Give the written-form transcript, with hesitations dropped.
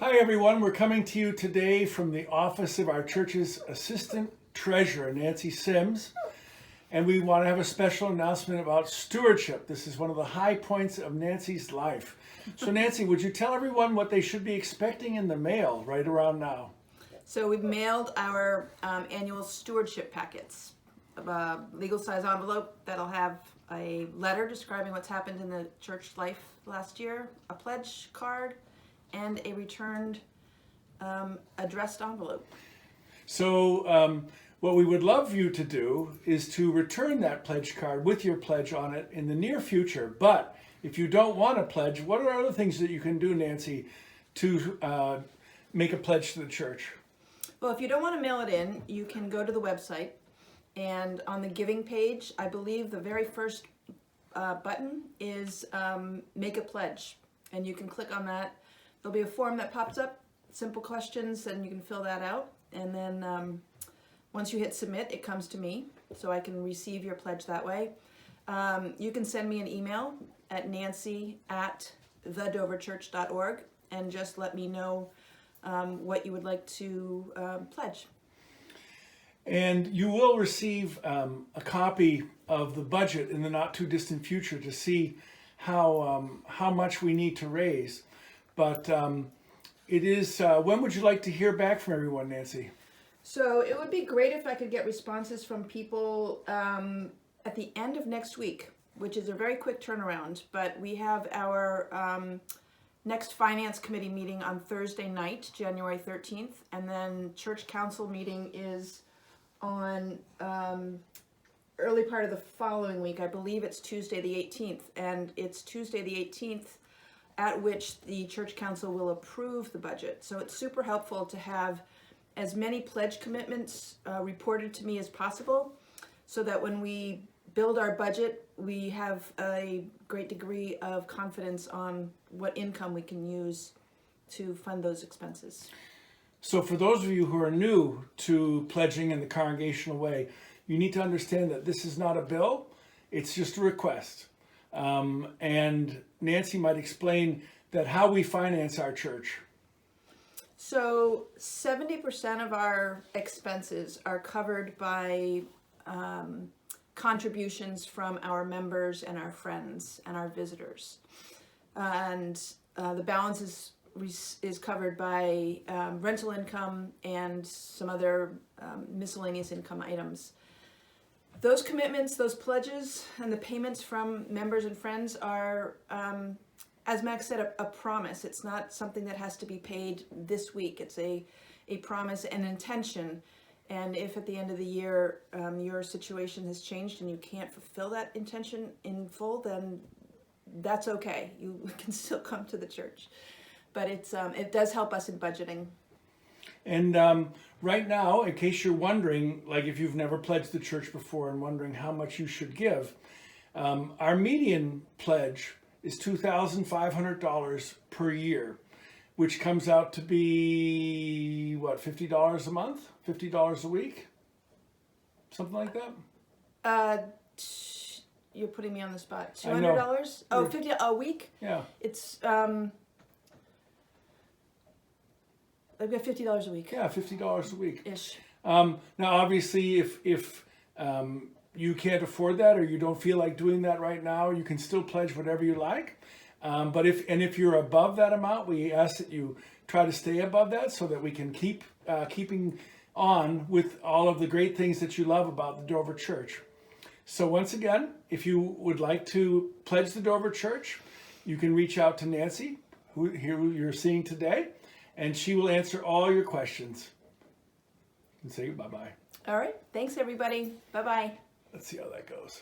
Hi everyone, we're coming to you today from the office of our church's Assistant Treasurer, Nancy Sims, and we want to have a special announcement about stewardship. This is one of the high points of Nancy's life. So Nancy, would you tell everyone what they should be expecting in the mail right around now? So we've mailed our annual stewardship packets, a legal size envelope that'll have a letter describing what's happened in the church life last year, a pledge card, and a returned addressed envelope. So what we would love you to do is to return that pledge card with your pledge on it in the near future. But if you don't want to pledge, what are other things that you can do, Nancy, to make a pledge to the church? Well, if you don't want to mail it in, you can go to the website, and on the giving page, I believe the very first button is make a pledge, and you can click on that. There'll be a form that pops up, simple questions, and you can fill that out. And then once you hit submit, it comes to me, so I can receive your pledge that way. You can send me an email at nancy@thedoverchurch.org and just let me know what you would like to pledge. And you will receive a copy of the budget in the not too distant future to see how much we need to raise. But it is, when would you like to hear back from everyone, Nancy? So it would be great if I could get responses from people at the end of next week, which is a very quick turnaround. But we have our next Finance Committee meeting on Thursday night, January 13th. And then Church Council meeting is on early part of the following week. I believe it's Tuesday the 18th. And it's Tuesday the 18th at which the Church Council will approve the budget. So it's super helpful to have as many pledge commitments reported to me as possible, so that when we build our budget, we have a great degree of confidence on what income we can use to fund those expenses. So for those of you who are new to pledging in the congregational way, you need to understand that this is not a bill, it's just a request. And Nancy might explain that how we finance our church. So 70% of our expenses are covered by contributions from our members and our friends and our visitors. And the balance is covered by rental income and some other miscellaneous income items. Those commitments, those pledges, and the payments from members and friends are, as Max said, a promise. It's not something that has to be paid this week. It's a promise and intention. And if at the end of the year your situation has changed and you can't fulfill that intention in full, then that's okay. You can still come to the church. But it does help us in budgeting. And right now, in case you're wondering, like if you've never pledged the church before and wondering how much you should give, our median pledge is $2,500 per year, which comes out to be, what, $50 a month? $50 a week? Something like that? You're putting me on the spot. I know. $200? Oh, $50 a week? Yeah. It's I've got $50 a week. Yeah, $50 a week. Ish. Now, obviously, if you can't afford that or you don't feel like doing that right now, you can still pledge whatever you like. But if you're above that amount, we ask that you try to stay above that so that we can keeping on with all of the great things that you love about the Dover Church. So once again, if you would like to pledge the Dover Church, you can reach out to Nancy, who you're seeing today, and she will answer all your questions. And say bye-bye. All right. Thanks, everybody. Bye-bye. Let's see how that goes.